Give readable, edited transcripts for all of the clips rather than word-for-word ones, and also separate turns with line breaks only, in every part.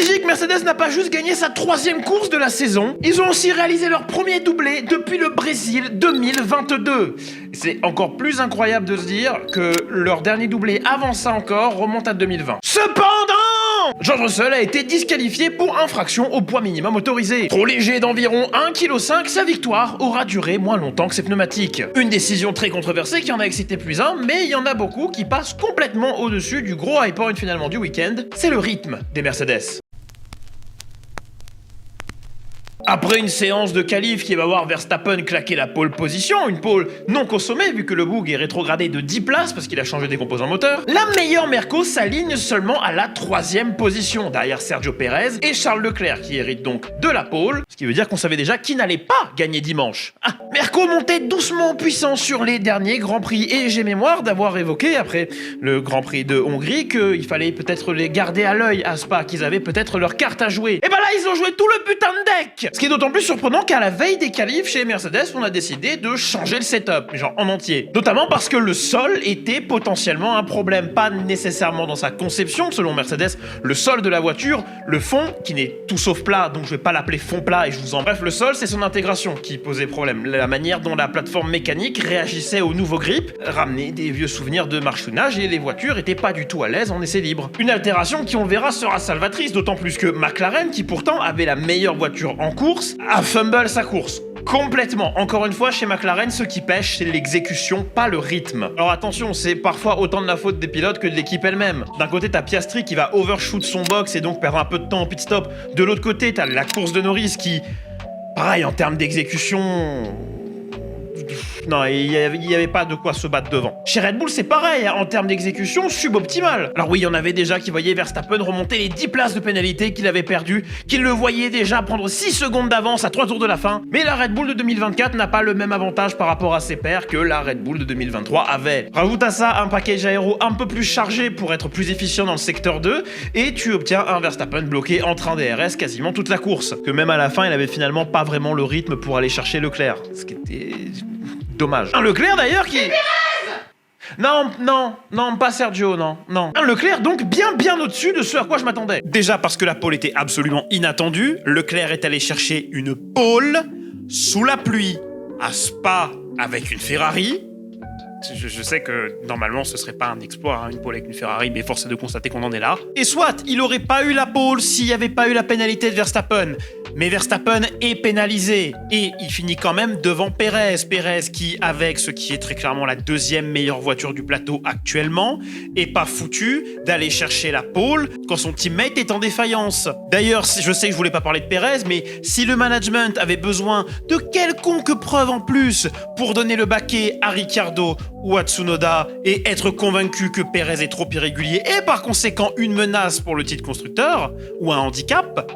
Belgique, Mercedes n'a pas juste gagné sa 3e course de la saison, ils ont aussi réalisé leur premier doublé depuis le Brésil 2022. C'est encore plus incroyable de se dire que leur dernier doublé avant ça encore remonte à 2020. Cependant, George Russell a été disqualifié pour infraction au poids minimum autorisé. Trop léger d'environ 1,5 kg, sa victoire aura duré moins longtemps que ses pneumatiques. Une décision très controversée qui en a excité plus un, mais il y en a beaucoup qui passent complètement au-dessus du gros high point finalement du week-end, c'est le rythme des Mercedes. Après une séance de qualif qui va voir Verstappen claquer la pole position, une pole non consommée vu que le bug est rétrogradé de 10 places parce qu'il a changé des composants moteurs, la meilleure Merco s'aligne seulement à la 3e position, derrière Sergio Pérez et Charles Leclerc qui héritent donc de la pole, ce qui veut dire qu'on savait déjà qui n'allait pas gagner dimanche. Merco montait doucement en puissance sur les derniers Grands Prix et j'ai mémoire d'avoir évoqué après le Grand Prix de Hongrie qu'il fallait peut-être les garder à l'œil à Spa, qu'ils avaient peut-être leur carte à jouer. Et bah là ils ont joué tout le putain de deck. Ce qui est d'autant plus surprenant qu'à la veille des qualifs chez Mercedes, on a décidé de changer le setup, genre en entier. Notamment parce que le sol était potentiellement un problème, pas nécessairement dans sa conception, selon Mercedes, le sol de la voiture, le fond, qui n'est tout sauf plat, donc je vais pas l'appeler fond plat et je vous en... Bref, le sol, c'est son intégration qui posait problème. La manière dont la plateforme mécanique réagissait au nouveau grip ramenait des vieux souvenirs de marchouinage et les voitures étaient pas du tout à l'aise en essai libre. Une altération qui, on verra, sera salvatrice, d'autant plus que McLaren, qui pourtant avait la meilleure voiture en course, a fumble sa course. Complètement. Encore une fois, chez McLaren, ce qui pêche, c'est l'exécution, pas le rythme. Alors attention, c'est parfois autant de la faute des pilotes que de l'équipe elle-même. D'un côté, t'as Piastri qui va overshoot son box et donc perdre un peu de temps en pit stop. De l'autre côté, t'as la course de Norris qui, pareil, en termes d'exécution... Non, il y avait pas de quoi se battre devant. Chez Red Bull, c'est pareil, hein, en termes d'exécution, suboptimal. Alors oui, il y en avait déjà qui voyaient Verstappen remonter les 10 places de pénalité qu'il avait perdues, qu'il le voyait déjà prendre 6 secondes d'avance à 3 tours de la fin. Mais la Red Bull de 2024 n'a pas le même avantage par rapport à ses pairs que la Red Bull de 2023 avait. Rajoute à ça un package aéro un peu plus chargé pour être plus efficient dans le secteur 2, et tu obtiens un Verstappen bloqué en train DRS quasiment toute la course. Que même à la fin, il avait finalement pas vraiment le rythme pour aller chercher Leclerc. Ce qui était... dommage. Un Leclerc d'ailleurs qui... Non, pas Sergio, non. Un Leclerc donc bien au-dessus de ce à quoi je m'attendais. Déjà parce que la pole était absolument inattendue, Leclerc est allé chercher une pole sous la pluie à Spa avec une Ferrari. Je sais que normalement ce serait pas un exploit, hein, une pole avec une Ferrari, mais force est de constater qu'on en est là. Et soit, il aurait pas eu la pole s'il y avait pas eu la pénalité de Verstappen. Mais Verstappen est pénalisé et il finit quand même devant Pérez. Pérez qui, avec ce qui est très clairement la 2e meilleure voiture du plateau actuellement, est pas foutu d'aller chercher la pole quand son teammate est en défaillance. D'ailleurs, je sais que je voulais pas parler de Pérez, mais si le management avait besoin de quelconque preuve en plus pour donner le baquet à Ricciardo ou à Tsunoda et être convaincu que Pérez est trop irrégulier et par conséquent une menace pour le titre constructeur ou un handicap,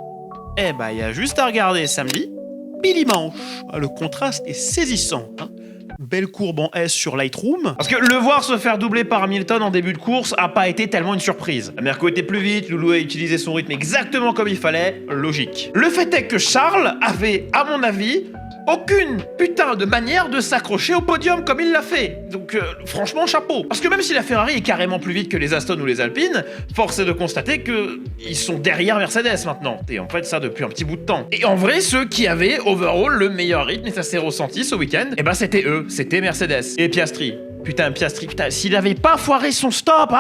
eh ben, il y a juste à regarder samedi, Billy Manche. Le contraste est saisissant, hein. Belle courbe en S sur Lightroom. Parce que le voir se faire doubler par Hamilton en début de course a pas été tellement une surprise. La Merco était plus vite, Loulou a utilisé son rythme exactement comme il fallait, logique. Le fait est que Charles avait, à mon avis, aucune putain de manière de s'accrocher au podium comme il l'a fait. Donc franchement, chapeau. Parce que même si la Ferrari est carrément plus vite que les Aston ou les Alpines, force est de constater que ils sont derrière Mercedes maintenant. Et en fait ça depuis un petit bout de temps. Et en vrai, ceux qui avaient overall le meilleur rythme, et ça s'est ressenti ce week-end, eh ben c'était eux, c'était Mercedes. Et Piastri. Putain, s'il avait pas foiré son stop,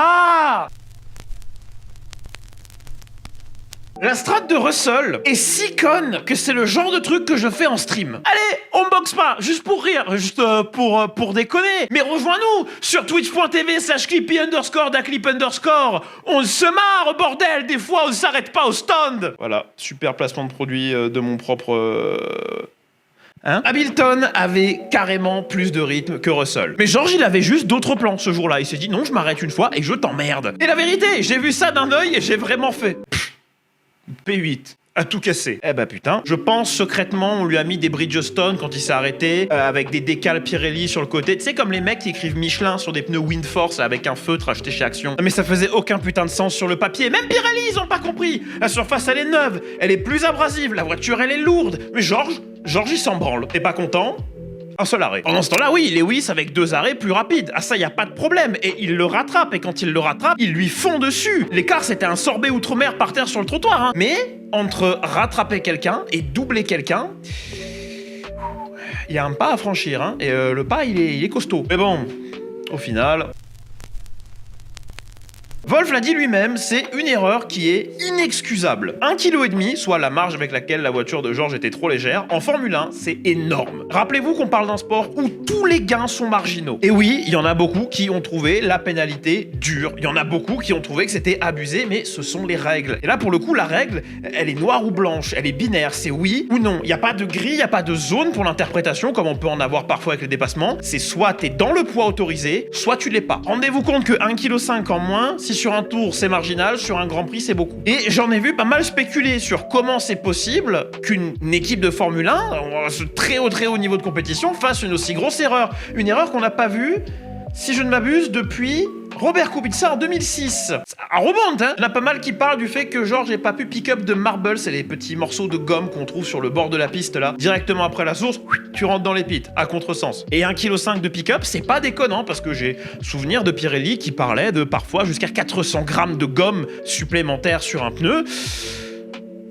La strat de Russell est si conne que c'est le genre de truc que je fais en stream. Allez, on boxe pas, juste pour rire, juste pour déconner. Mais rejoins-nous sur twitch.tv/clippy_daclip_. On se marre, bordel, des fois on s'arrête pas au stand. Voilà, super placement de produit de mon propre... Hamilton avait carrément plus de rythme que Russell. Mais George, il avait juste d'autres plans ce jour-là. Il s'est dit non, je m'arrête une fois et je t'emmerde. Et la vérité, j'ai vu ça d'un œil et j'ai vraiment fait... P8. À tout casser. Eh bah putain. Je pense secrètement on lui a mis des Bridgestone quand il s'est arrêté, avec des décals Pirelli sur le côté. Tu sais comme les mecs qui écrivent Michelin sur des pneus Windforce avec un feutre acheté chez Action. Mais ça faisait aucun putain de sens sur le papier. Même Pirelli ils ont pas compris. La surface elle est neuve, elle est plus abrasive, la voiture elle est lourde. Mais George il s'en branle. T'es pas content? Un seul arrêt. Pendant ce temps-là, oui, Lewis avec 2 arrêts plus rapides. Ah ça, y a pas de problème. Et il le rattrape. Et quand il le rattrape, il lui fond dessus. L'écart, c'était un sorbet outre-mer par terre sur le trottoir. Hein. Mais entre rattraper quelqu'un et doubler quelqu'un, il y a un pas à franchir. Hein. Et le pas, il est costaud. Mais bon, au final... Wolf l'a dit lui-même, c'est une erreur qui est inexcusable. 1,5 kg, soit la marge avec laquelle la voiture de George était trop légère, en Formule 1, c'est énorme. Rappelez-vous qu'on parle d'un sport où tous les gains sont marginaux. Et oui, il y en a beaucoup qui ont trouvé la pénalité dure. Il y en a beaucoup qui ont trouvé que c'était abusé, mais ce sont les règles. Et là, pour le coup, la règle, elle est noire ou blanche, elle est binaire, c'est oui ou non. Il n'y a pas de grille, il n'y a pas de zone pour l'interprétation, comme on peut en avoir parfois avec le dépassement. C'est soit t'es dans le poids autorisé, soit tu l'es pas. Rendez-vous compte que 1,5 kg en moins, si sur un tour c'est marginal, sur un Grand Prix c'est beaucoup. Et j'en ai vu pas mal spéculer sur comment c'est possible qu'une équipe de Formule 1, à ce très haut niveau de compétition, fasse une aussi grosse erreur. Une erreur qu'on n'a pas vue, si je ne m'abuse, depuis Robert Kubica en 2006. Ça remonte, hein. Il y en a pas mal qui parlent du fait que George n'ait pas pu pick up de marble, c'est les petits morceaux de gomme qu'on trouve sur le bord de la piste là, directement après la source, tu rentres dans les pits, à contresens. Et 1,5 kg de pick-up, c'est pas déconnant, parce que j'ai souvenir de Pirelli qui parlait de parfois jusqu'à 400 grammes de gomme supplémentaire sur un pneu.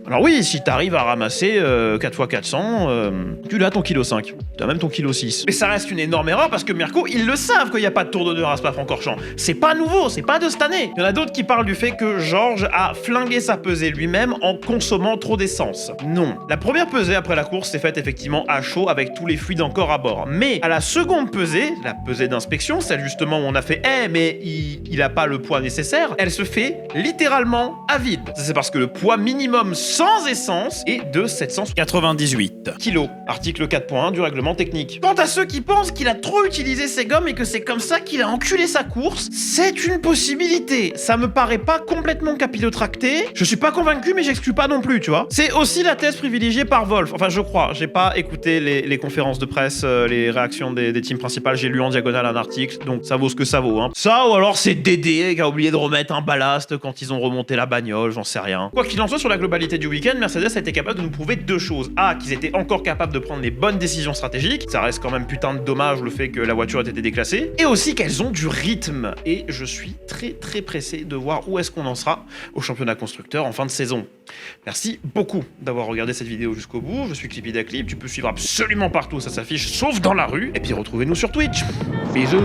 Alors oui, si t'arrives à ramasser 4x400, tu l'as ton 1,5 kg. T'as même ton 1,6 kg. Mais ça reste une énorme erreur parce que Mirko, ils le savent qu'il n'y a pas de tour d'honneur à Spa-Francorchamps. C'est pas nouveau, c'est pas de cette année. Il y en a d'autres qui parlent du fait que George a flingué sa pesée lui-même en consommant trop d'essence. Non. La première pesée après la course s'est faite effectivement à chaud avec tous les fluides encore à bord. Mais à la seconde pesée, la pesée d'inspection, celle justement où on a fait « mais il a pas le poids nécessaire », elle se fait littéralement à vide. C'est parce que le poids minimum sans essence est de 798 kg. Article 4.1 du règlement technique. Quant à ceux qui pensent qu'il a trop utilisé ses gommes et que c'est comme ça qu'il a enculé sa course, c'est une possibilité. Ça me paraît pas complètement capillotracté. Je suis pas convaincu, mais j'exclus pas non plus, tu vois. C'est aussi la thèse privilégiée par Wolf. Enfin, je crois. J'ai pas écouté les conférences de presse, les réactions des teams principales. J'ai lu en diagonale un article, donc ça vaut ce que ça vaut. Hein. Ça, ou alors c'est Dédé qui a oublié de remettre un ballast quand ils ont remonté la bagnole, j'en sais rien. Quoi qu'il en soit, sur la globalité du week-end, Mercedes a été capable de nous prouver 2 choses. A, qu'ils étaient encore capables de prendre les bonnes décisions stratégiques. Ça reste quand même putain de dommage le fait que la voiture ait été déclassée. Et aussi qu'elles ont du rythme. Et je suis très pressé de voir où est-ce qu'on en sera au championnat constructeur en fin de saison. Merci beaucoup d'avoir regardé cette vidéo jusqu'au bout. Je suis Clipidaclip. Tu peux suivre absolument partout, ça s'affiche, sauf dans la rue. Et puis retrouvez-nous sur Twitch. Bisous.